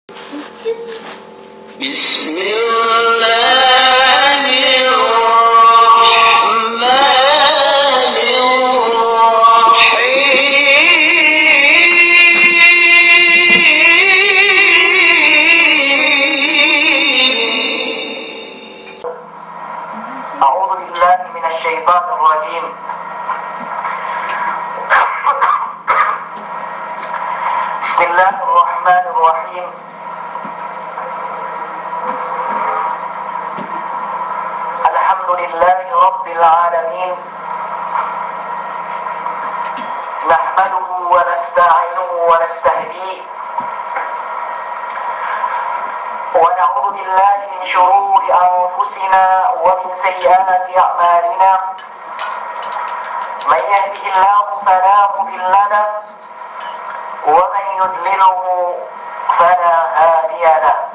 Bismillahirrahmanirrahim. Alhamdulillahi Rabbil Alamin. Nahmaduhu wa nasta'inuhu wa nastahdihi wa na'udzu billahi min shururi anfusina wa min sayyiati a'malina. Man yahdihillahu fala mudilla lahu wa man yudlilhu fala hadiya lahu.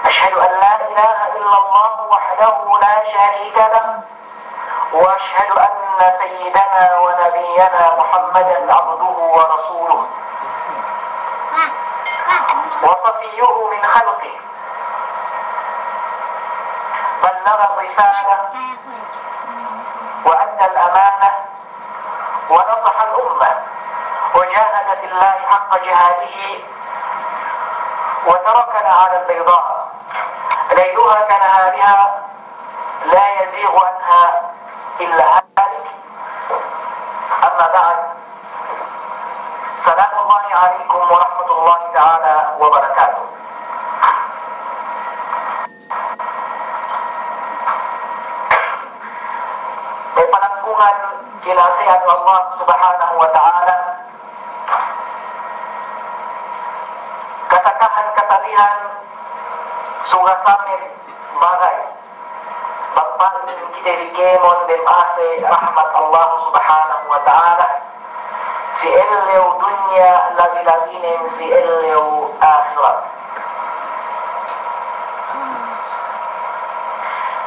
أشهد أن لا إله إلا الله وحده لا شريك له وأشهد أن سيدنا ونبينا محمدا عبده ورسوله وصفيه من خلقه بلغ الرسالة وأدى الأمانة ونصح الأمة وجاهد في الله حق جهاده وتركنا على البيضاء ليلها كنهارها لا يزيغ عنها إلا هالك. أما بعد، سلام الله عليكم ورحمة الله تعالى وبركاته. May panangkungan kinasihan Allah Subhanahu wa Ta'ala, kasakahan kasalihan surasamin bagay bagpalit ng kitirikemon dem ase rahmat Allah Subhanahu wa Ta'ala si ellew dunya labilabinin si ellew akhirat.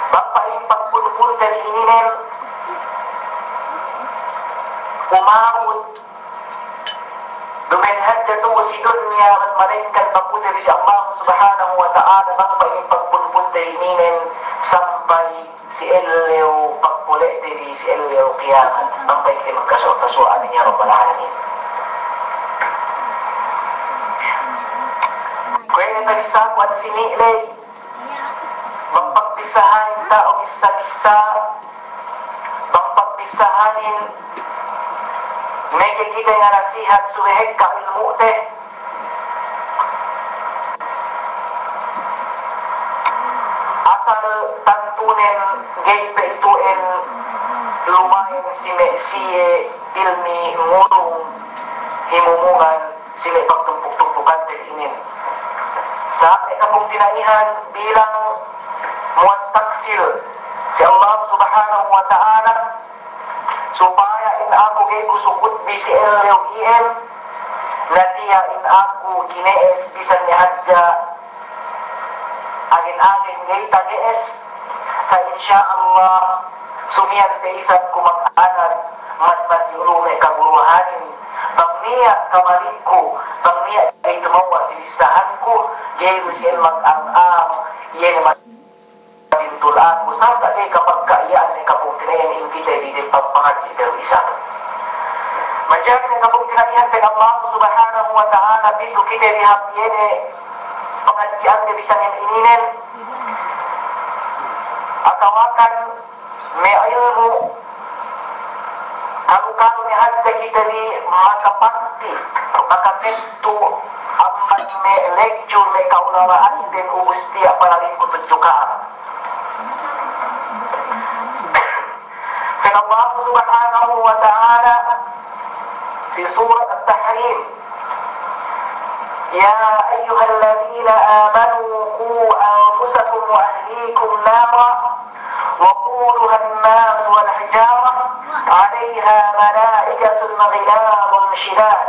Bagpalit pagpulpul dari ininen umawut dumenhad jatuh si dunya at malaikat pagputeri si Allah Subhanahu wa Ta'ala bagpalit pagpulpul dari ininen sampai si ellew pagpulit dari si ellew kiamat sampai kita magkasuot-kasuan niya Rabbal Alamin. Kaya nagsakuan si Milay magpagpisahan tao isa-isa magpagpisahanin medyo kita nga nasihat suwehek ka ilmu teh asal tantunen gay peituin lumayan siye ilmi ngurung himumungan sila pagtumpuk-tumpukan inin sa ikapong tinaihan bilang muastaksil si Allah Subhanahu wa Ta'ala supaya in ako gay kusukut bisi ellew ien natiya in ako kinees bisan ni hadja agin-agin gay tagees sa insya Allah sumiyan teisan kumag-anan matmat yung kaguruhanin pangniya kamalikko pangniya gay tumawa silisahan ko gay musil mag-ang-ang yen pintulaan mo saka gay kapag kaiyaan ay kapugtinayan yung kita di pagpangadsi pero isa manjari na kapugtinayan kay Allah Subhanahu wa Ta'ala dito kita dihapyene pengajian di bisa ininen atawakan may ilmu kalau ni hadja kita di makapakti makatentu amman may lecture may kaunawaan din ugusti apalagin ko tunjukaan kaya Allah Subhanahu wa Ta'ala si surat At-Tahrim يا أيها الذين آمنوا قوا أنفسكم وأهليكم نارا وقودها الناس والحجارة عليها ملائكة غلاظ شداد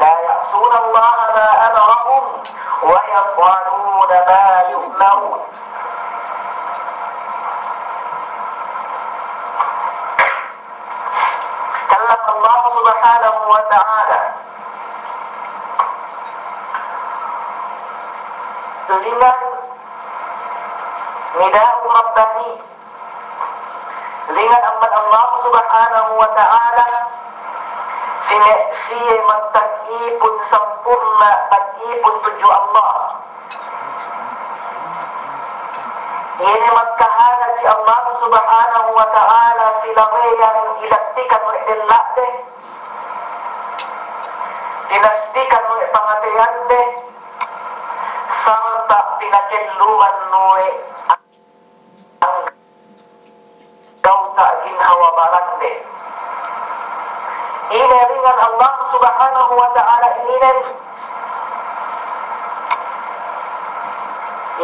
لا يعصون الله ما أمرهم ويفعلون ما يؤمرون. كلم الله سبحانه وتعالى Selingan nida'u rabbani, lingan amman Allah subhanahu wa ta'ala siya magtag-ipon sampurna, tag-ipon tuju Allah. Ini magkahanat si Allah subhanahu wa ta'ala sila yang ilaktikan mo idilate, dinastikan mo ipangatayan de, samta pinakiluan mo ang kauta ginhawa barande. Iniringan Allah subhanahu wa ta'ala ininen,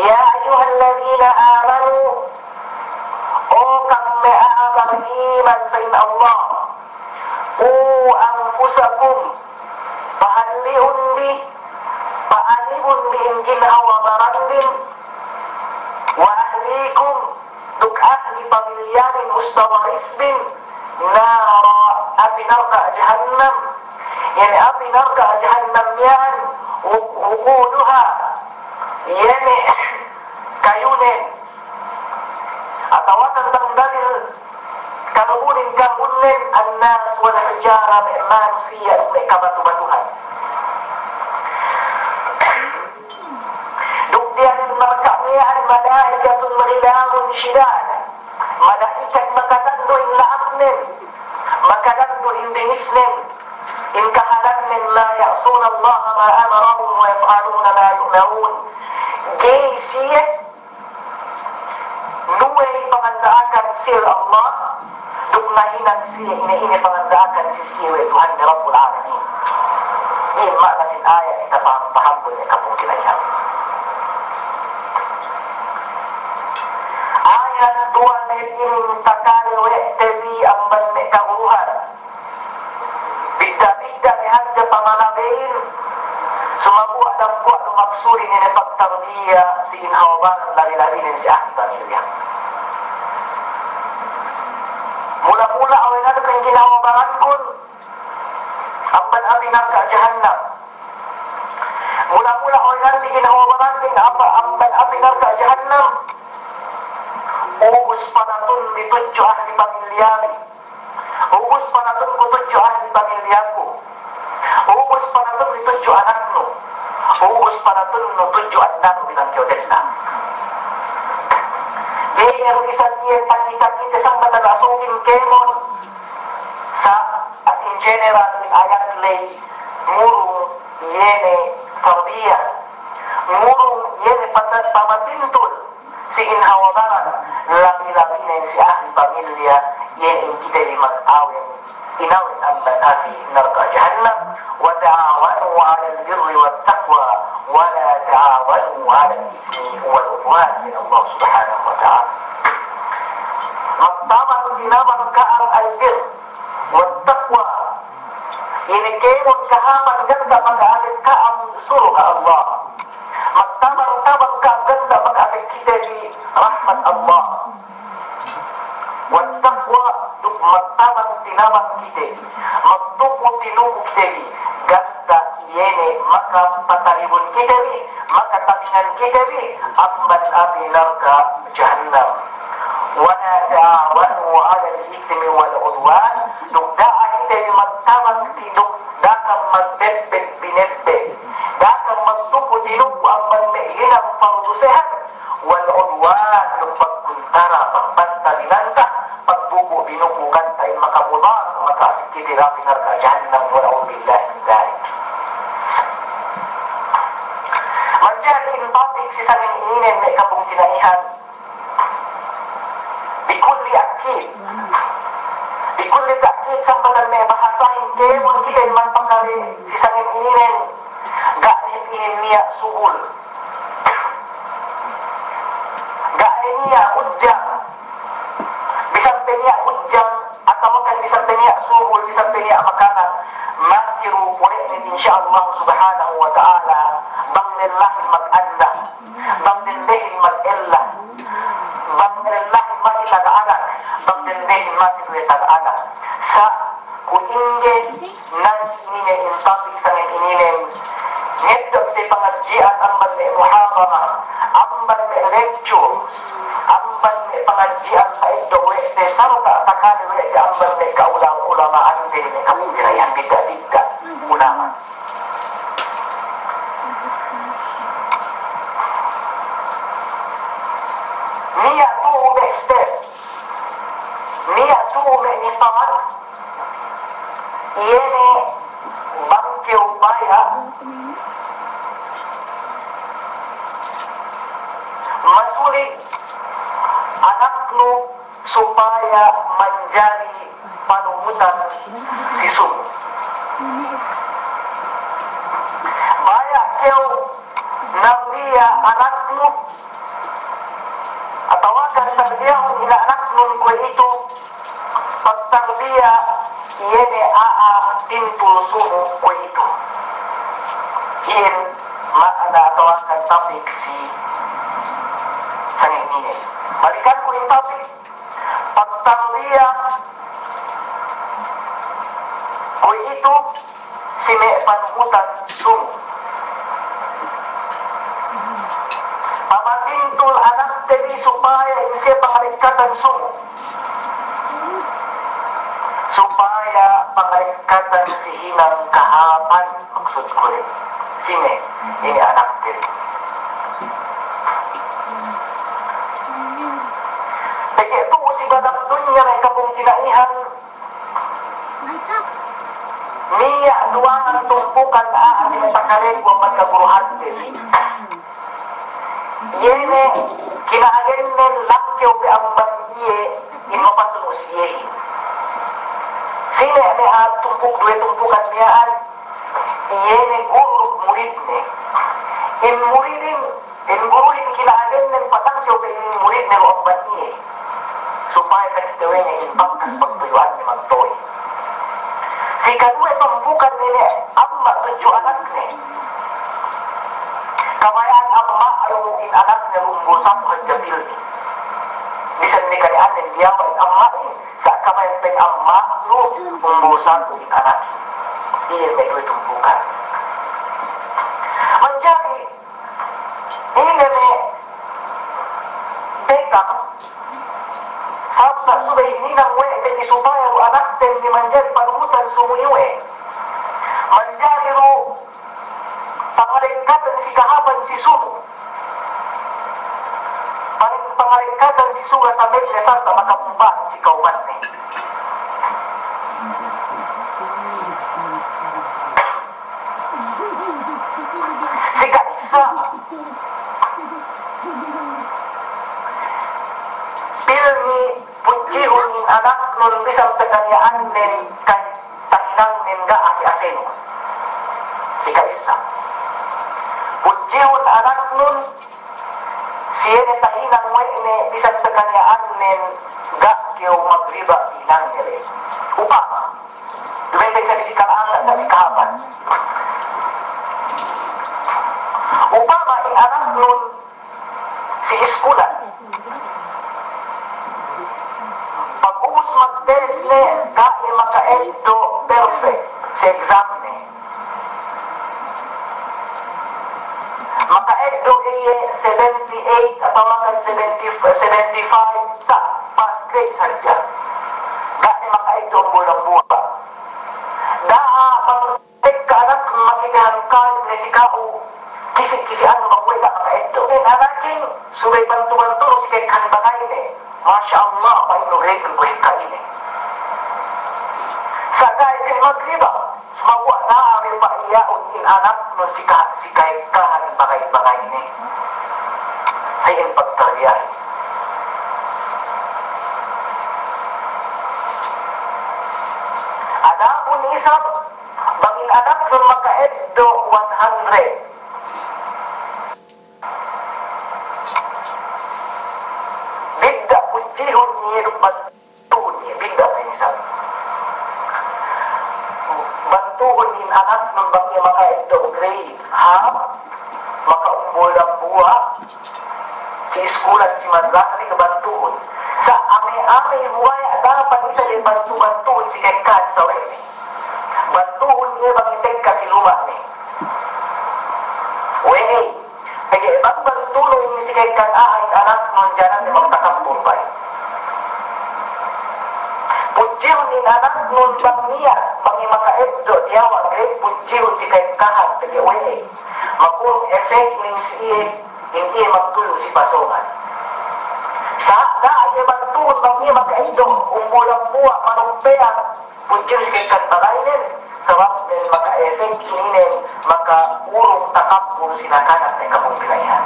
ya ayyuhalladzina amanu, o kang me'aabang iman sa ina Allah, u anfusakum, pahalihun di, paanibun di ingin hawa barandin, wa ahlikum, duk ahli pamilyanin mustawarisbin, nara api narka jahannam, yani api narka jahannam yan, ukuduha, yani kayunin, atau tentang dalil kanubunin kabunin annas wal hijara manusia mereka batu-batuhan. Duktian mereka nian malaikatun merilamun syidad, malaikat makadando in laabnin, makadando in bihisnin, in kahalanin la ya'suna Allah ma amarahum wa yaf'aluna ma yu'marun. Gay siya nuway pangandaakan siya Allah, duk mahinang siya ini pangandaakan si siya Tuhan ni Rabbul Alamin. Ini maknasin ayat kita paham pun ya kapung kinayang. Ayat 2 na yung takali o tebi ang banme kaguruhan. Bida-bida ni hadja pamanabain, sumabuha ng buwa lumaksuri ni pagtarbiya si inhawaban ang lali-lalinin si ahli pamilya. Mula-mula away na kang ginawabaran kun ang ban-abinan ka jahannam. Mula-mula away na kang ginawabaran kun ang ban-abinan ka jahannam. Ubus panatun ditudyo ahli pamilyami, ubus panatun kutudyo ahli pamilyaku, ubus panatun ditudyo anakno, ubus panatun nutudyo anakno bilang kyodenna. Dahil ang isang niya pakita-kita sang matalasungin kemon sa as in general in ayat lay murung yene tarbiya, murung yene pamatintul si inhawabaran labi-labinin si ahli pamilya yene kita di mag-awin inawin ang banafi narka jahannam. Wa ta'awanu 'alal birri wat taqwa wa la ta'awanu 'alal ithmi wal 'udwan min Allah subhanahu wa ta'ala. Magtamang dinaman ka ang albir wat taqwa, ini kemon kahaman ganda mag-aasit ka ang surga Allah. Magtamang-tamang ka ganda mag-aasit kita di rahmat Allah. Wat taqwa, duk magtamang dinaman kita, magtuko-tinuko kita di ganda yene maka patalibun kita di, maka tabingan kita di amban api narka jahannam. Wala ta'awanu 'alal ithmi wal 'udwan, duk daa kita di magtamang tiduk dakam magbebet binebbe, dakam magtuko-tinuko amban meihinang pangdusehan wal 'udwan, duk pagkuntara pagpantalinanta pagbuko binubukan tayo makabutar makasik kitira pinarka jahannam wa na'udbillah min dhalik. Manjari in topic si saling inin na ikabong tinaihan bikulli akid, bikulli takid sampadan may bahasahin kemon kita man pangkali si sangin inin ga'nin inin niya subul, ga'nin niya ujjang, bisang peniya ujjang atau kan bisang peniya subul, bisang peniya makanan masiru pulihin insyaallah subhanahu wa ta'ala bangnillahi mag-anda, bangnillahi mag-ella, bangnillahi masih taga-anak, bangnillahi masih duwe taga-anak sa kuingge nans inine in topic sa inine ngedok si pengajian ang Muhammad muhadharah, amban may lectures, amban may pengajian paedo te sarta takane te amban may kaulama din may kapugirayan bida ulama. Niya tuh be step, niya tuh be nipaman, iene bangke upaya masulit anakmu supaya menjadi panutan sisu. Banyak kau nambiya anakmu atau akan terbiang ila anakmu kue itu pagtarbiya iene pintul sumu kue itu. Iyan makna atau akan topik si sanging ini. Balikan ko yung topic. Pagtarbiya ko ito sine panutan sumu. Pamatintul anak tadi supaya siya pangalikatan sumu. Supaya pangalikatan si hinang kahapan. Maksud ko rin. Sine, ini anak tadi. Kaya ito si badang dunya may kapong kinaihan. Niya duwangan tumpukan si may pagkalegwa pagkaguruhan din. Yene kinaagen lakyo be ang bandiye inmapasunus yehi. Sine may tumpuk duwe tumpukan niyaan. Yene guru murid ne. In guruhin kinaagen patangyo be murid ne ang bandiye. Supaya kagawin niya yung pagkas pagtuyuan ni Magtoy. Si kadua tumpukan nila amma tujuh anak ni. Kamayaan amma ayungin anak niya lumbusan hajjabil ni. Bisa nikarian din dia amma ni sa kamayaan peng amma lu lumbusan yung anak. Dia may dua tumpukan. Menjadi ini ni pegang sabda subay ninang we ten supaya ru anak ten di manjari panutan sumuiwe manjari ru pangalekatan si kahaban si sumu pangalekatan si suga sampai nesanta makapumpan si kauman ni si kaisa pilni pujihun anak nun bisa teganyaan nen kay tahinang nen ga asi-aseno. Ika isa. Pujihun anak nun siya ne tahinang mo ne bisa teganyaan nen ga kyo magriba sinang nire. Upama. Dumay sa bisikaraan sa sikahaban. Upama ang anak nun si iskulan. Pag-ubos mag-test ne, kaya maka-endo perfect sa exam ne. Maka-endo iye 78 atau makan 75 sa pass grade saja. Kaya maka-endo ang bulang-buha. Daa, pag-tek ka anak, makikihangkan ni si Kao, kisi-kisian mag-uwi ka maka-endo. Anakin, subay bantu-bantu, sige kanbangay ne. Masya Allah, painugay ng buhay ka ini. Sa kahit kay magriba, sumawa na aming paiyaon in anak nun si kahit kahan bagay-bagay ini. Sa iyong pagtaryan. Anak po ni isap, bangin anak nun maka-eddo 100. Bigda pujihon niya bantuhon niya. Bigda na isa. Bantuhon niya anak ng bangya maka-endo grade. Ha? Makaumbol ang buwa. Si iskulan, si madrasa ni kabantuhon. Sa ame-ame huway dapat isa din bantuhon si Kekan sa wene. Bantuhon niya bangitek kasi luma ni. Wene. Jadi ibang bertulong ni sikaikan aing anak menjalan memang takabur baik. Pujiw ni anak nun bang niya, bangi makaeddo diawa kay pujiw sikaikahan tagi uwi. Makulong efek ning siye, hindi magtulo si pasongan. Sa daan ibang tulong bang niya makaeddo, umulang buwa, manumpean, pujiw sikaikan bagayin. Sebab din maka-efek ini maka urung takabur sinakanak ng kamong pinayan.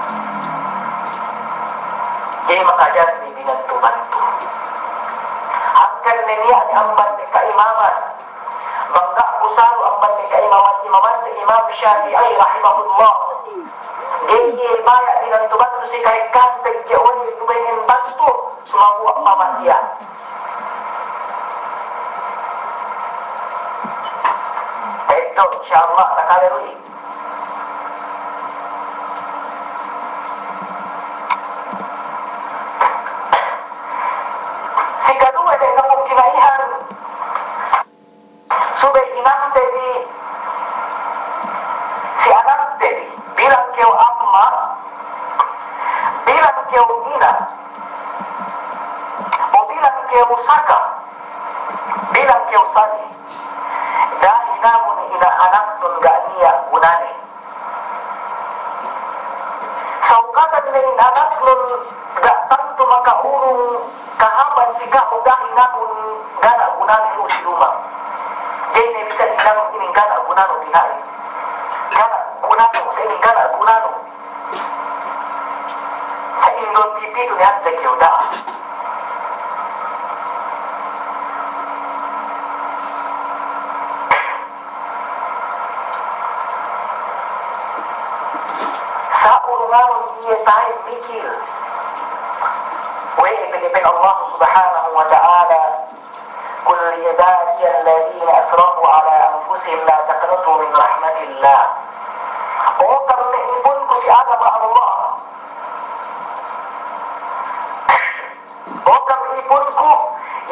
Jadi makajar di binantu-bantu. Angkan niya ni amban ni kaimaman. Bangga kusalu amban ni kaimaman ni Imam Syafi'i rahimahullah. Jadi banyak binantu-bantu si kaikan terjauh dubengin bantu sumawak pamatian. InsyaAllah tak kala lagi. Si kedua dari kampung kinaihan subay inang tadi si anak tadi bilang kau amma bilang kau ina o bilang kau saka bilang kau sani dahil namun ina anak nun ganiya unani. Saukatan na ina anak nun gak tanto makaurong kahaban si ka o dahil namun gana unani o si lumang. Jadi na bisa ilang ining gana unano pinay. Gana unano sa ining gana unano. Sa ining pipito niyan sa kiyodaan. Sa urungan ia tayo mikir. Ipinipin Allah subhanahu wa ta'ala Qul ibadi alladhina asrafu ala anfusihim la taqnatu min rahmatillah. O karena ibun ko si Adam Allah. O karena ibun ko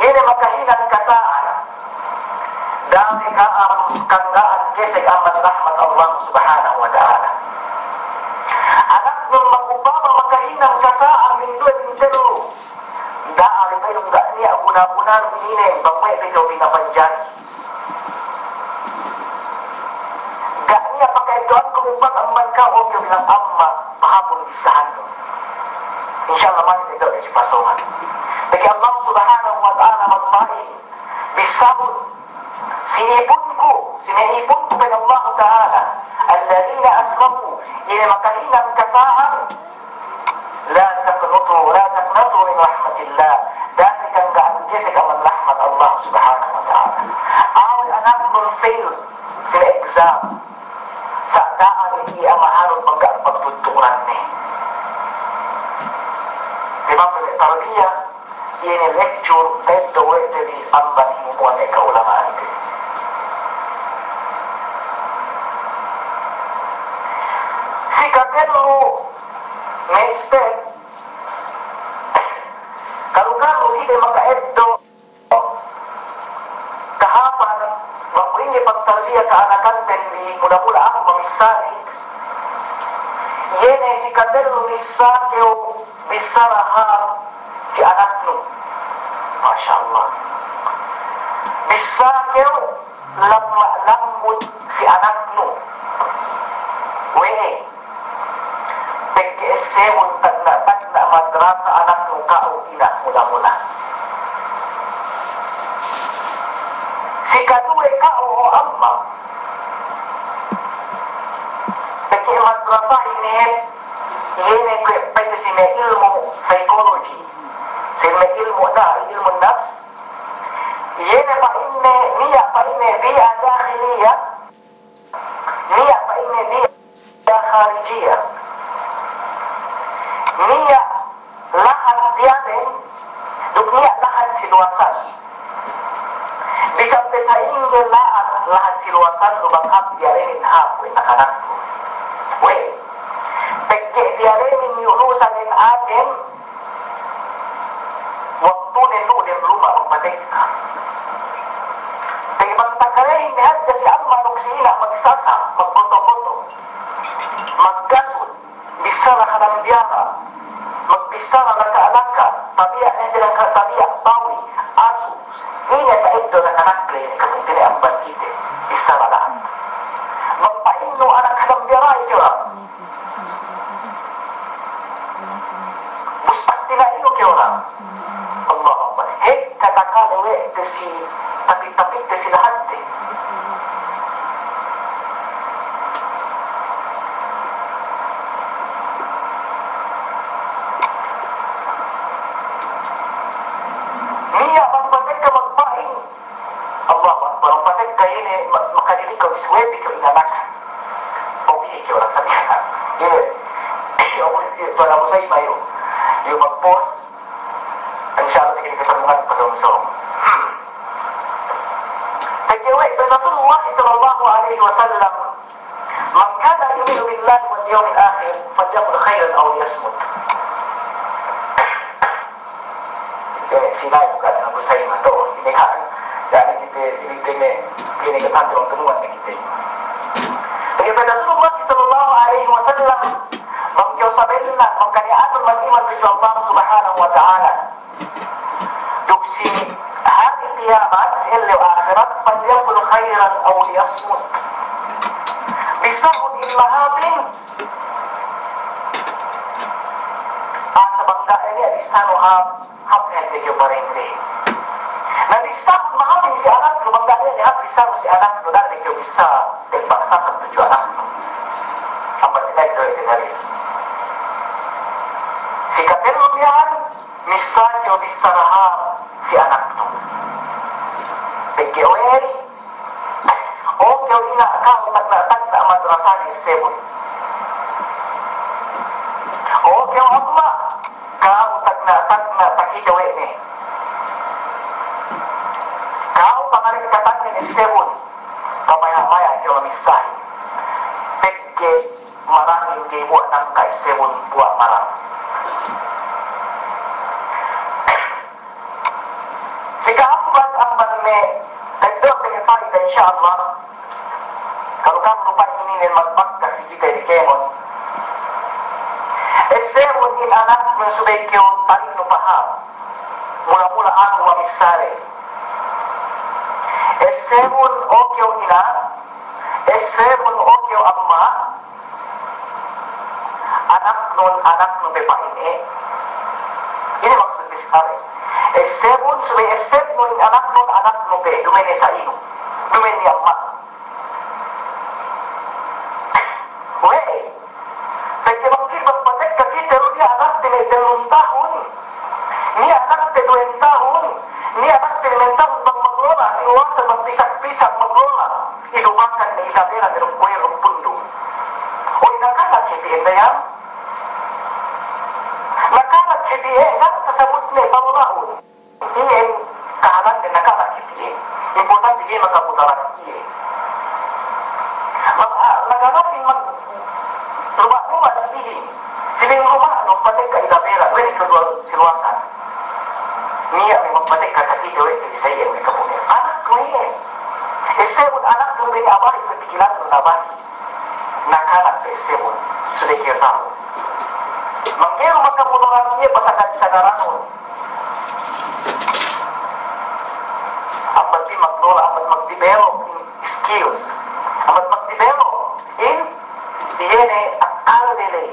yun makahinang kasaan dami ka ang kanggaan kesek amat rahmat Allah subhanahu wa ta'ala. Anak nung magubama makahinang kasaan mindoy mintero daan ito yung gak niya guna-guna nung inine bangway ito pinapanjan gak niya pakai doon kumupag ang man ka o yung bilang amma pahapon isahan no. Insyaallah masih ito si pasungan bagi Allah subhanahu wa ta'ala magpahin bisabun sinipun ko pen Allah ta'ala alladhina asrafu ini makahinang kasaan la taqnatu min rahmatillah dasi kang gaan kese ka man rahmat Allah subhanahu wa ta'ala awal anak nun fail sila exam sa daan iya maharong pagkaan pagtuturan ni diba tarbiyah ini lecture dito wete di amban himuan ay kaulamaan din si katelo may step kalau kamu tidak maka-eddo kahapan bago ini pagtarsiya kaanakan di mula-mula ako mamisali yun ay si kadero misakyo bisarahar si anak no Masya Allah bisakyo lambut si anak no weh PGSM tagna madrasa anak nung kaugina mula-mula. Si kadue kao o amma. Pagi madrasa ini pwede si may ilmu psychology. Si may ilmu nafs. Yene pa inne, niya pa inne biya dakhiliya. Niya pa inne biya kharijiyya. Niya lahat diyanin dunia lahat siluasan bisa pesaing lahat siluasan lubang hap diyanin hap nakanak weh pegge diyanin yunusan in atin waktu nilu din rumah rumpatik pegibang takarahin nihat kasi ang manuksina magsasa magpoto-poto maggasod bisa magbisa na hanang biyara, magbisa na nagkaalaka, tabiya na din ang tabiya, bawi, aso, ingat na ito na nanakli, kapag tiniamban kita, isa na lahat. Magpaino anak hanang biyara, ito lang. Mustang tinaino, ito lang. Allah Akbar. Hek, katakalewe, ito si, tapit-tapit, ito si lahat, Niya, magpatek ka magpain. Allah Akbar. Magpatek ka yun makadili ka, iswebi ka inanak. Pawihi ka orang sabi ka. Yun, para mo sa ima yun. Yung mag-post, inshallah, hindi ka sarungan pasong-song. Tagiway, Rasulullah sallallahu alaihi wasallam, man kana yu'minu billahi wal yawmil akhir, falyaqul khairan aw liyasmut. Sinabi bukan Abu Sa'id itu ini kan dan ini ketan orang temuan kita. Daripada Rasulullah sallallahu alaihi wasallam mengkau sabena mengkayaan iman kepada Allah Subhanahu wa taala. Duksi hari kiamat sehingga akhirat falyaqul khairan aw liyasmut. Bisahun illahatin at bangga ini di sanuhab hapnya tiga barangnya. Nanti saat maafin si anak lu bangganya ni hap bisa si anak lu dah tiga bisa terpaksa setuju anak lu. Apa tidak itu dari? Si katen lu biar misalnya bisa rahab si anak lu. Begitu oh kau ina kau tak madrasah di sebut. Oh kau Allah kau tak nak hijau ini. Kau pangalit katanya ni sebut. Kamaya-maya kau misai. Teke marangin kay buat nangkai sebut buat marang. Jika amban me tagdok dengan faedah insyaallah. Kalau kamu lupa ini ni magbakkas kita di kemon. Sebut in anak mensubai kau tarik no paham. Mula-mula aku mamisare. Sebut okyo ina. Sebut okyo amma. Anak nun pepa ini. Ini maksud besar. Sebut subai sebut nun anak nun pe. Dumene sa ino. Dumene amma. Weh. Tapi mungkin berpatek kita dia anak telung tahun. Ni anak telung tahun. Ni anak telung tahun mengelola siluasa magpisak-pisak mengelola. Ilumakan ni ilabela ni rumpuyang rumpundo. O inakalat KPN na yan? Nakalat KPN, kasabot ni pamulaon. Iyan kahalan din nakalat KPN. Importante din magkabutaran iyan. Naganatin rumah sendiri. Siling rumah patek ka ilabela. Pwede kedua siluasan. Niya may magpatek ka takito di sa iyan may kapunin. Anak ko iyan. Sebut anak nung may abay pipikilan nung nabay. Nakalat ka sebut. Sudah kaya tahu. Manggero magkapunuran niya pasakat sa garanon. Apat di maglola, apat mag-develop in skills. Apat mag-develop in DNA akal dele.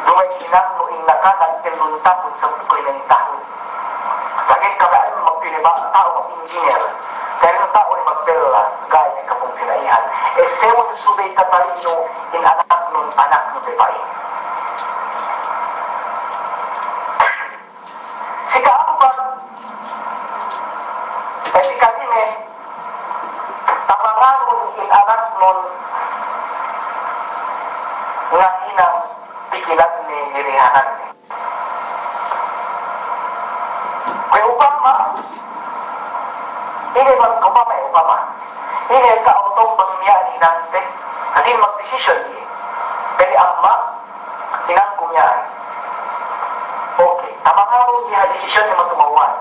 Lumay inang no ing nakalat telun tahun sa 5 tahun. Sakit kalaan magpiliba ang tao mag-engineer. Dahil ang tao ay magbela gaya ng kapong pinaihan. Sebut subay katalino in anak nun bebaik. Jika apa ketika ini tapanganun in anak nun ngahinang pikiran ni nirihanan ni. Kaya upama ini upama ini ka autong pangmiyani nante natin mag-decision ni kaya amma hinang kumyani. Okay, tamanganun niya decision ni matumawan.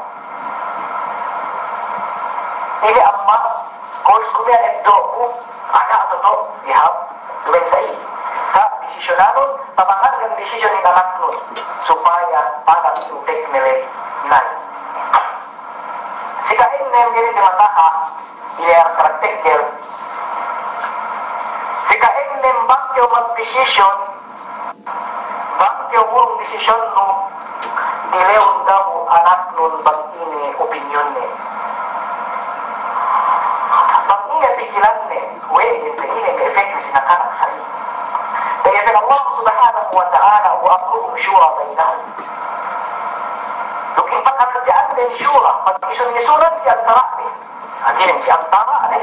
Ini amma course kumya nagdo ko ana ato to ihap duwen sa desisyonanon, tabangan ng desisyon ng anak nun, supaya anak suntek nila nay. Si kain na yung diri di mataha, iyang karakter. Si kain na yung bakyo mag-desisyon, bakyo mong desisyon no, dileon daw anak nun bang ini opinion ni. Bang ini pikiran ni, yung ini ka-effect na sinakanak sa iyo. Kaya sa Allah subhanahu wa ta'ala wa amruhum syura bainahum. Lukin pagkakerjaan din syura, pag-isun-isunan si antara ni. Akhirnya si antara ni,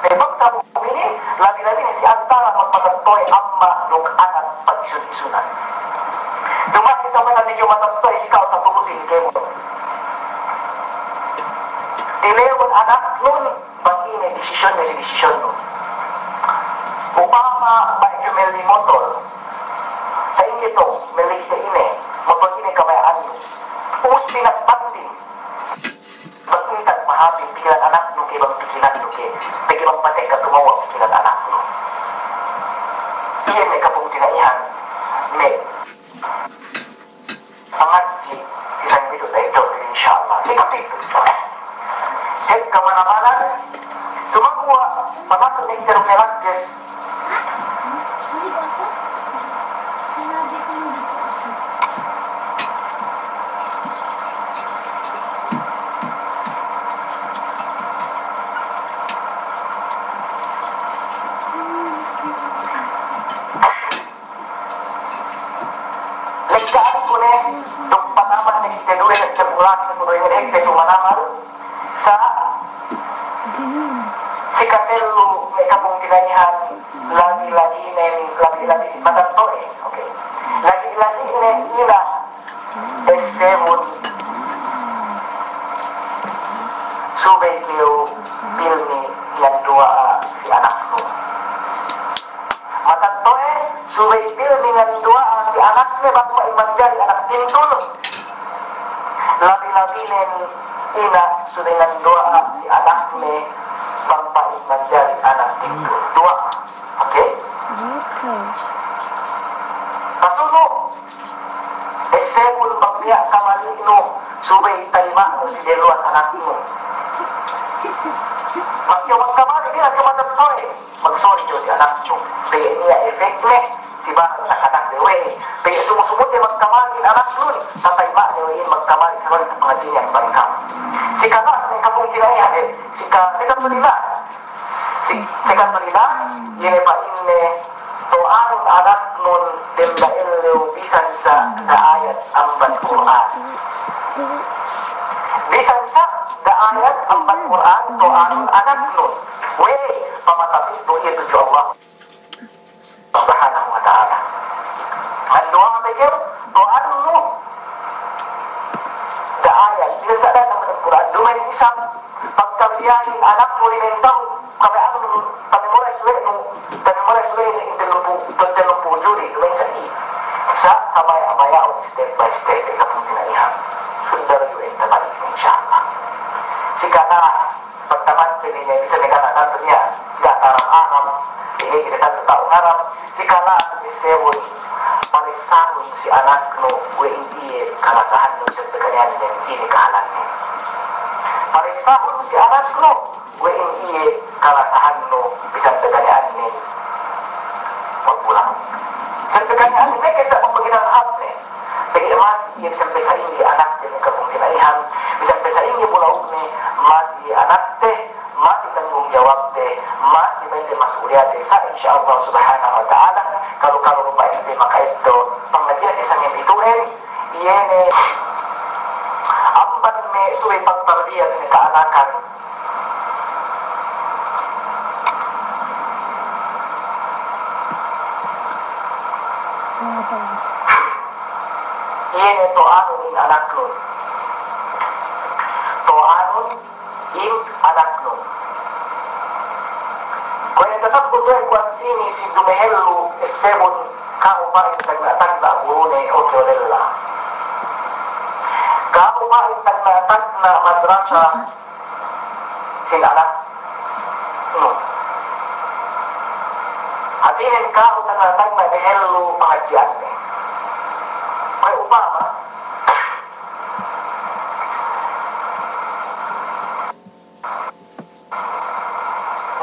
memang sa ini, lagi-lagi si antara magpagatoy amma nung anak pag-isun-isunan. Dumaki sa mga ninyo matatoy, sikaw taturutin kayo mo. Dilewon anak nun, bang ini desisyon na si desisyon nun. Upama ba-jumel ni motor, sa inyo ito, melik na ini, motor ini kamayaan nyo. Us pinagpanding, bagintag mahabing pikiran anak nyo kay bang pikiran nyo kay, pagi bang patek ka tumawag pikiran anak nyo. Iyan may kapong tinaihan, may pangatji, isang video na ito, insyaAllah. Sikap ito. Head kamanabalan, sumagawa, pamatod na intermelagdes, sa si Katelo may kapong tinanihan lagi-lagi matanto okay. Lagi-lagi ila S7 subay kayo pilmi yang dua si anak mo matanto subay pilmi yang dua si anak mo bago maimanjari anak tintulo lagi-lagi ina sudah doa si anak ni bangpai menjadi anak itu doa, oke? Pasunod, esebul bangya kamalino subay talima mo si deluan anak mo. Magyo magkamali dia kemana magsori jo si anak mo. Kaya niya efek ni si bang anak dewe. Kaya sumusumot dia magkamali anak nun. Tatayma niya magkamali sa mga pengajian yang bangkam. Si kanas ni kapong kinaya si sekat melilas yang pa ini to'an anak nun dembail leo bisan sa da ayat amban Quran bisan sa da ayat amban Quran to'an anak nun we pamatapit to iya tuju Allah subhanahu wa ta'ala ang doa pikir to'an nun da ayat bisan sa da amban Quran dumay isang pagkabiyahin anak mo rin ang taon kami ano panimuray suwe yung telumpu juri dumay sa sa amaya on step by step ito pong tinaihan sundar yung tabalik insyaAllah si kanas pagtaman niya bisa nagkatakan niya gak aram-aram ini kita tahu aram si kanas si sewon palisahun si anak no WNI kalasahan no sa taganyan niya ini kahalan niya palisahun si anak no WNI kalasahan no bisa taganyan niya magpulang sa taganyan niya kaysa pagpaginang hap niya kaya mas iya bisa pesain di anak niya kapong kinaihan bisa pesain niya bulaog niya mas iya anak teh masih tanggung jawab teh masih may masuliat teh sa insyaallah subhanahu wa ta'ala kalau lupa ini maka itu pengajian isang yang ituin iya ne amban me suwe pagtarbiya sa kaanakan iya ne to'anun in anak nun to'anun in anak nun kung nagkasabot doon kung sini si Dumehelu S7 kaupain tagna-tagna guru ni Otorella kaupain tagna-tagna madrasa sin anak nun Matinin ka o nangatag na behelo pangadyan eh. Kaya upama,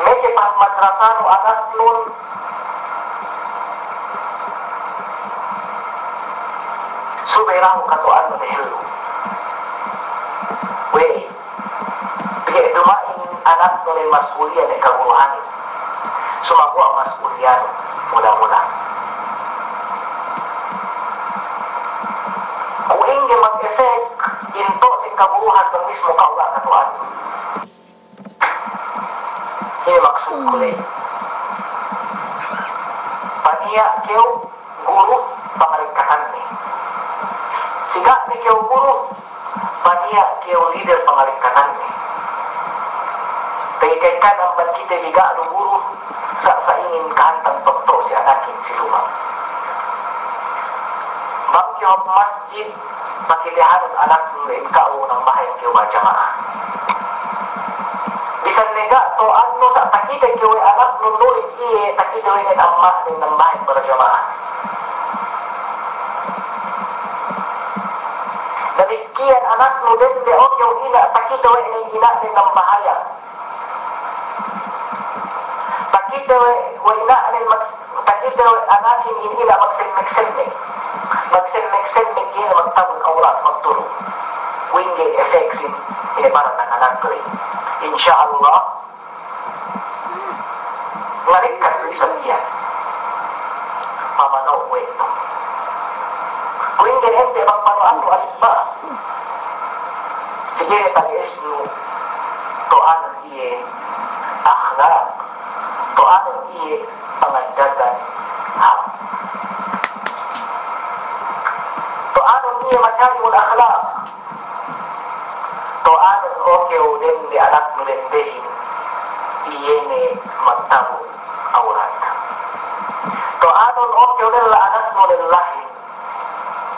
may kipagmadrasan o anak nun, subay katuan na behelo. Wey, bigay dumaing anak nun ay masulian ay kaguruhanin. Sumago ang masulian mula-mula. Kung hindi mag-effect, into sa kaguruhan ng mismo kaula katuan. Hindi magsungkulay. Paniya kiyo, guru, pangaligkatan ni. Siga ni kiyo guru, paniya kiyo leader pangaligkatan ni. Kaya ang kita liga ano guru sa ingin kahantang tokto si anakin si lumang. Bangkyo masjid makilihan ang anak ng kao ng bahay kiyo ba jamaah. Bisan nega to ano sa takita kiyo ay anak ng nulit iye takita kiyo ay amma ng bahay para jamaah. Nabikian anak ng din leok yung ina takita kiyo ay ina ng bahaya. Takita anakin inila magsilmek-silmek. Magsilmek-silmek yun na magtabon aurat, magtulong. Wingate effects in para ng anak ko eh. Insyaallah, ngarikat ko isang iyan. Mamanaw ko ito. Wingate ente, magpanuan mo alit ba? Sige, tag-is nyo, toan ang iye, akhlaq. Toan ang iye, pangadagan, ham. Toan ang iye, makalimul akhlaq. Toan ang okyo din di anak nulendehin, iye ni magtabong aurat. Toan ang okyo din la anak nulenlahin,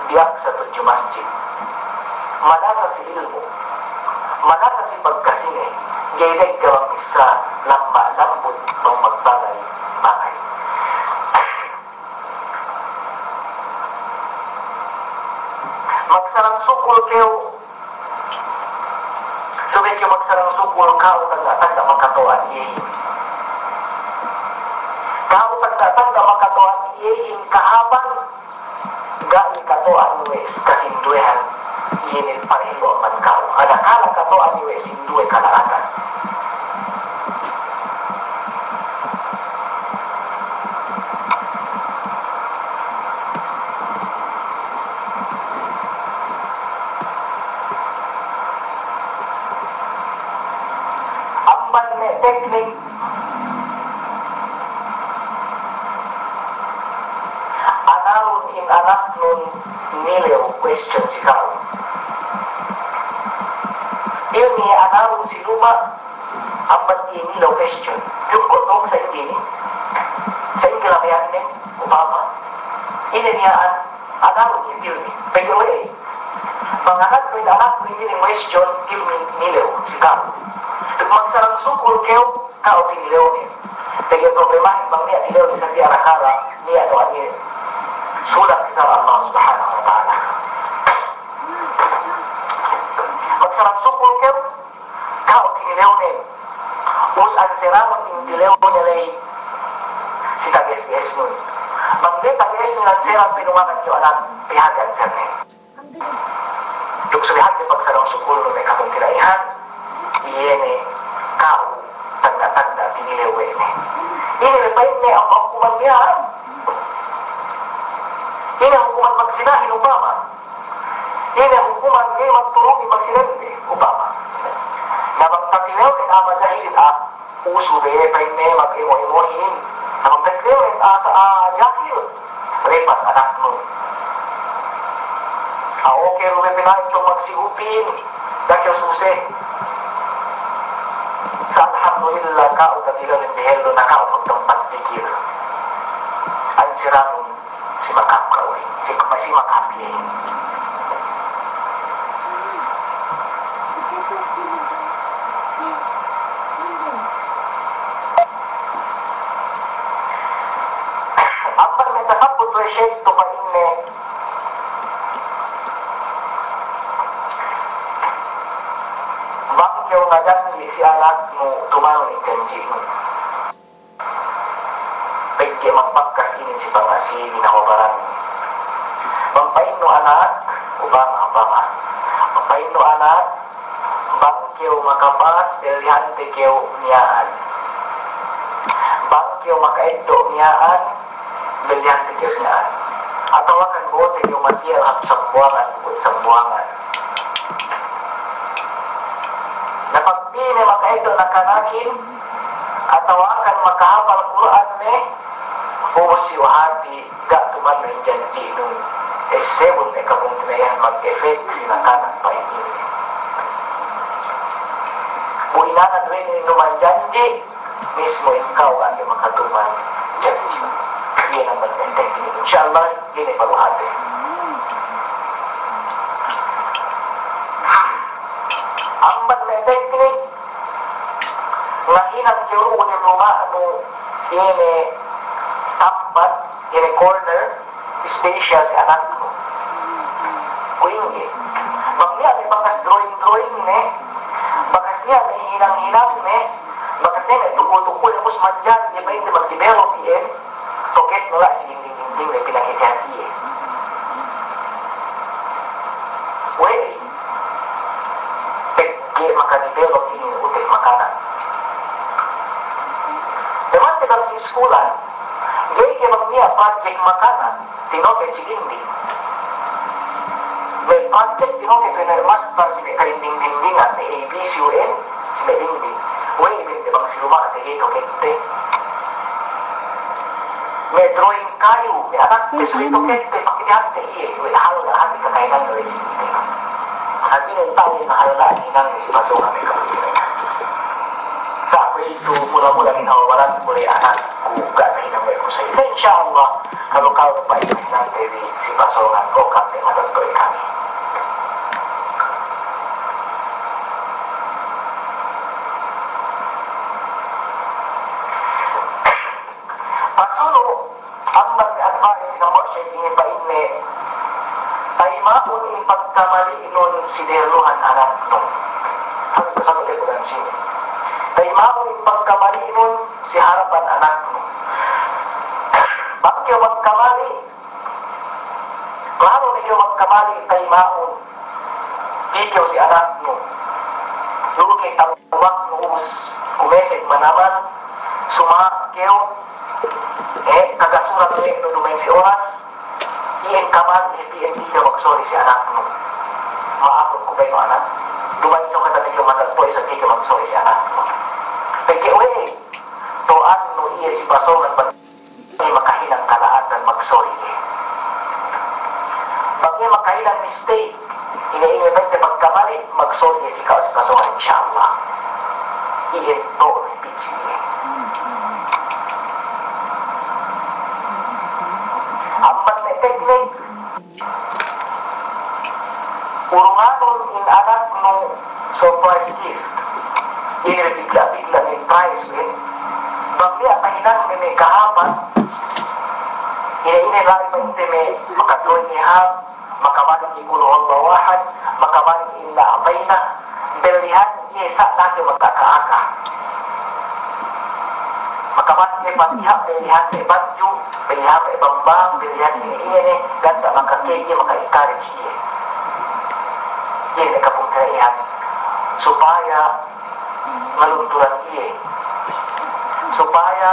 diyak sa tujuh masjid. Manasa si ilmu, manasa si pagkasine, gayday gawang isa, lamba-lambot ng magbagay-bagay. Magsarang sukul kayo, sabi kayo magsarang sukul kao tagdatag na makatuan iyayin. Kao tagdatag na makatuan iyayin kahabang gai katuan wes kasinduehan iyayin parilo man kao. Adakala katuan wes indue kalaagan. Teknik anarun in anak nun nilew question si kau. Ini anarun si luma ambat nilew question. Yung kotong sa ingini sa ingilamayan ni upama ini niya anarun yung ilmi pero manganak ko yung anak nun yung question ilmi nilew si kau. Magsarang sukul kayo, kao pinilew niya. Kaya problemahin bang niya, tilew niya sa diarakara, niya doon niya. Sulat sa Allah subhanahu wa ta'ala. Magsarang sukul kayo, kao pinilew niya. Usan siramang pinilew niya lay si tages-ties nun. Mangli tages niya ang sirang pinungangan niyo anak pihagan sir niya. Yung sulihan niya pagsarang sukul nun ay katong tinaihan, iye ni kau tanda-tanda pinilewe ni. Ini lebih ni ang hukuman niya. Ini ang hukuman magsinahin upama. Ini ang hukuman ni magturungi magsinende upama. Na magtatilew ni ama jahilin uso be pay ni mag-imo-imohin. Na magtatilew ni sa jahil repas anak mo. Okay, rume pinahin itong magsigupin. Dahil susi. Alhamdulillah kau katilang bihelo na kau magtampat pikir. Ang sirang si makap kau si makapi. proyekto pa ini bangkyaw nga danli si anak mo tumanong ijanji mo. Pagkaya magpagkas ini si pangasili na kabaran. Pampain no anak, ubang abanga. Pampain no anak, bangkyaw makapas, delihante kyaw niyaan. Bangkyaw makaendo niyaan, delihante kyaw niyaan. Atawakan bote yung masiyal at sambuangan, bukod sambuangan. Napagpili makaendo na kanakin, atawakan makahapal Quran me, umusiw hati, gatuman ng janji nung esebon na kabungkinayan mag-effect sila kanan pa ini. Buinangan rin inuman janji, mismo ikaw ang makatuman janji. Yan ang mag-effect ini. Inshallah, yun ay paluhati. Ang mag-effect ini, nahinang kiro ni luma ano ini tapat ini corner special si anak mo kuingi magniya may bakas drawing ne bakas niya may hinang bakas niya may tuko-tuko na mus mandyan di ba hindi mag-develop yan toket nula si ding na pinakihati wey pekki maka-develop ini utik makanan. Teman dalam si sekolah, gaya kemang niya project makanan, tinoket si dinding. May project tinoket ko na master si may karinding-dindingan, may ABCUN, si may dinding. Uy, ibig bang si luma at higay tokete. May drawing kayo, may anak, pesulit tokete, pakitihante iya, may halo na hati kakainan na rin si dinding. Hati ng tao yung halo na hinang si Pasonga may kapitid. Sa ako ito, mula-mula ginawawalan muli anak ko ganahin ang may kusay. Sa insyaAllah, kalau pa ito ng TV si Pasongan o kami matantoy kami. Pasulo, ang mag-advise ng mga siya hindi pa ini ay maun ipagkamali nun si Deluhan anak nun. Ano ito sa mga ko sini? Kaya maong pagkamali nun si harapan anak mo. Bakit yung magkamali? Klaro na yung magkamali kay maong ikaw si anak mo. Doon kay tawag noos kumesig manaman sumakyaw kagasurat mo yung dumay si oras iyan kaman PNP na magsori si anak mo. Maapot ko ba yung anak? Dumay sa katatig yung matagpo isang ikaw magsori si anak mo. Pagki uwi, tuan no iya si Pasongan pag makahilang kalaatan mag-sorry. Pag iya makahilang mistake, ina-ingay ba ito pagkamali, mag-sorry si Pasongan insyaAllah. Iyan to, repeat siya. Ang mag-technique, urunganon in anak no surprise gift. Ini bigla-bigla ni price win. Bagya kahilang may kahapan. Ini lari pa hindi may makatuloy ni Hab, makabaling ni Kulo Allah Wahad, makabaling ila abayna, belihan isa lagi magkakaaka. Makabaling ni Patihak, belihan ni Badju, belihan ni Bambang, belihan ni ini, ganda makakegi, maka-encourage niya. Ini kapuntayan supaya ngalunturan iya supaya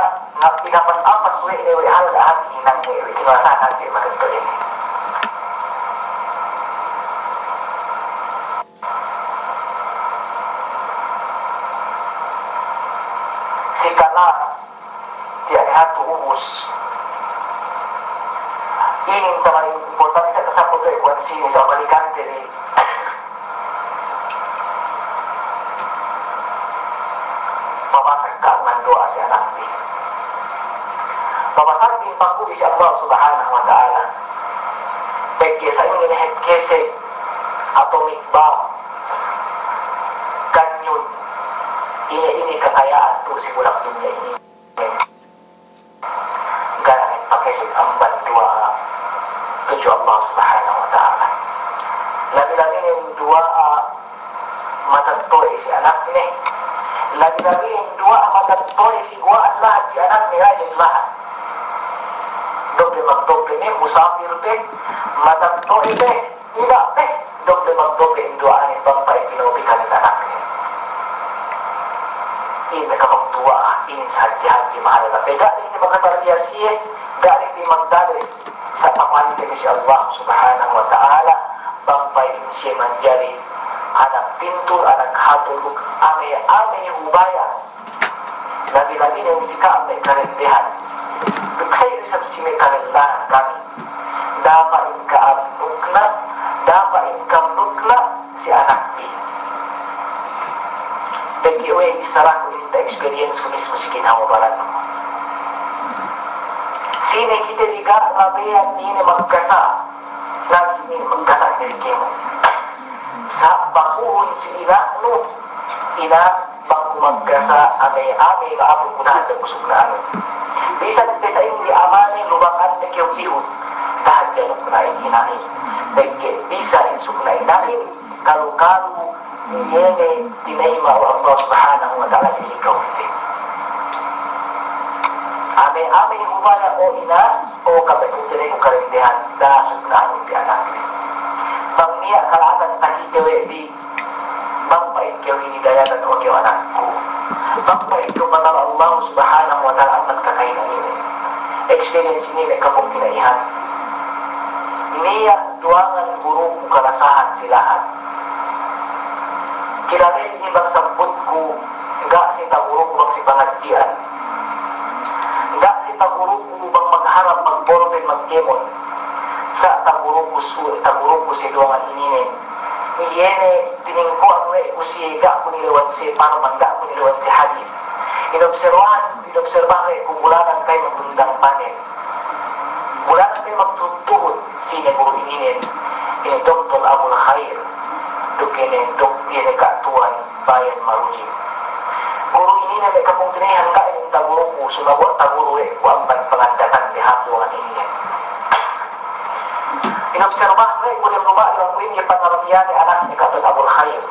pinapas-apas we ewe halagaan hinang ewe kinasahan di maganda ini si kalas di hatu ubus ini teman importante sa kasapot ko ikuan sini sa balikante ni pemasakan doa si anak ini. Pemasakan pangkuli si Allah Subhanahu Wa Taala. Pagkaya sa inyo kese atomic bomb kanyon ini kakayaan to si bulak niya ini. Ganang pakesig ang bandua tuju Allah Subhanahu wa taala. Lagi-lagi yang dua mata toy si anak ini. Lagi-lagi yang dua mata toy si gua Allah si anak ni rajin lahat. Doble magdoble ni musafir teh mata toy teh tidak teh doble magdoble dua ani bangpai pinobikan anak ni. Ini kapag dua ini saja di mahal tapi gak ini magkatarbiasi gak ini magdalis sa pamantin si Allah Subhanahu wa taala bangpai siya menjadi anak pintu, anak hatuluk, ame ubaya. Lagi-lagi yang sikap may karintihan. Saya bisa sini karintihan kami. Dapat income nukna si anak ini. Bagi orang isalah ko yung experience ko mismo si kinawabalan mo. Sini kita liga rabian ini magkasa. Nang sini magkasa niliki mo. Sa bakuhon si ina bang magkasa ame kaapon ko na ang kusog na ano. Bisa sa hindi amani lubakan na kiyong dahil yan ang kunain hinahin. Dahil bisa rin sukunay nahin kalu-kalu yene tinayma wa Allah Subhanahu wa ta'ala ikaw hindi. Ame yung ubaya o ina o kapag kung tinay ko karindihan dahil sukunaan yung pianak. Bang niya kalatan takitewe di bang pait kayo hinidayatan o kayo anakku. Bang pait kayo panal Allah Subhanahu wa ta'ala at magkakainan ini. Experience ini may kapong pinaihan. Niya duangan guru ko kalasahan silahan. Kilala yung ibang samput ko nga si taguro ko bang si pangadjian. Nga si taguro ko bang magharap magborben magkemon. Sa taguro ko si duangan ininin. Iyene tiningko ang way ko si ga ko nilawan si paano mangga ko nilawan si hadith. Inobserbahan kung bulanan kayo magundang panin. Bulanan kayo magtutuhod sini guru ininin. Ini Dr. Abul Khair. Dukinin katuan bayan maruji. Guru ini na may kapong tinayan ka yung taguro ko, sumabot taguro ko ang pangandatan di hatuan ini. Inobserbahan ko yung lupa yung kuing yung panarbiya ni anak ni Dr. Abul Khair.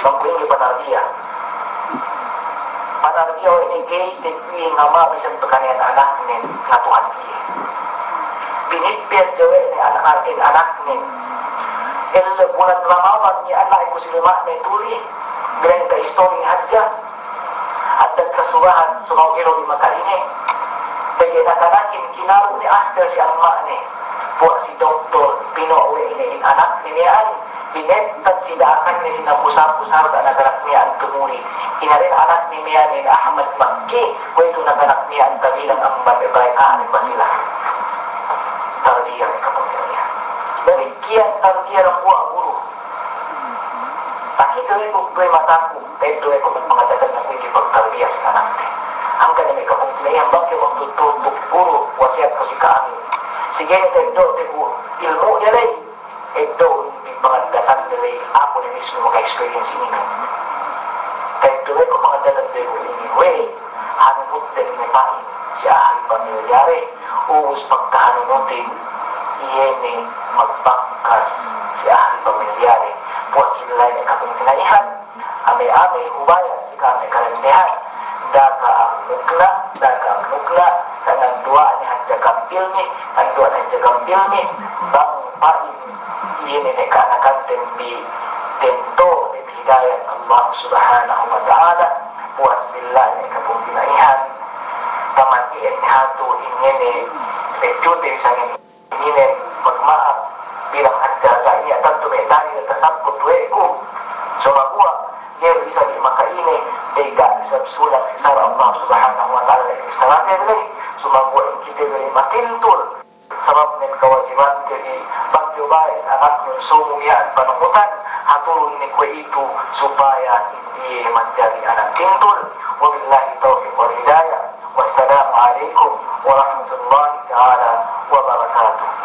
Yung kuing yung panarbiya. Panarbiya o ini gay, tigpiying ama, isang pagkanian anak ni ngatuhan kiye. Binipiyat jawa ni anak ni bulan Ramadan ni anak ko si lima na tuli bilang ka istorya hadya at nagkasurahan sumawiro di makaine kaya nakanakin kinaro ni Aster si ang ni buwa si Dr. Pinowe ini anak ni niyan binetad si daakan ni sinapusap-pusap at naganak niya ang tumuli inarin anak ni niyan ni Ahmad Makki kung ito naganak niya ang kabilang ang babay ba sila tardiyang kapamilya dari kian tarbiyah ng buwa guru. Takito ay kung do'y mataku, kahit do'y kung magpangadagan na hindi pagtarbiyah sa anak ni. Ang kanya may kapong tinayang bakyo magtututok guru, wasiat ko si kaamin. Sige, ito ilmu niya rin. Ito, hindi pangadagan nila ako na mismo maka-experience ini. Kahit do'y kung pangadagan nila ini, wey, hanunod din may pain. Si ahli pamilyari, uus pagkahanunutin, iyene magpangkas si ahli pamilyari buat sila ay kapong tinaihan ame hubaya si kami karantihan daga ang nukla sa nandua ni hanjagampil ni bang pain iyene ni kanakantem bi tento ni hidayat Allah Subhanahu wa ta'ala buat sila ay kapong tinaihan pamatian hatu inyene medjute sa ini magmaak bilang hadjaga ini akan tumetani na kasabkot duweko so magua niya bisa di makaine dega bisa sulang si Sara Allah Subhanahu wa ta'ala isaratin rin so magua yung kita rin makintul sabab ng kawajiban kaya pagjubain anak yung sumungyan panukutan hatulun ni kwe itu supaya hindi menjadi anak kintul wabillahi taufiq wal hidayah wassalamu alaikum warahmatullahi ta'ala wabarakatuh.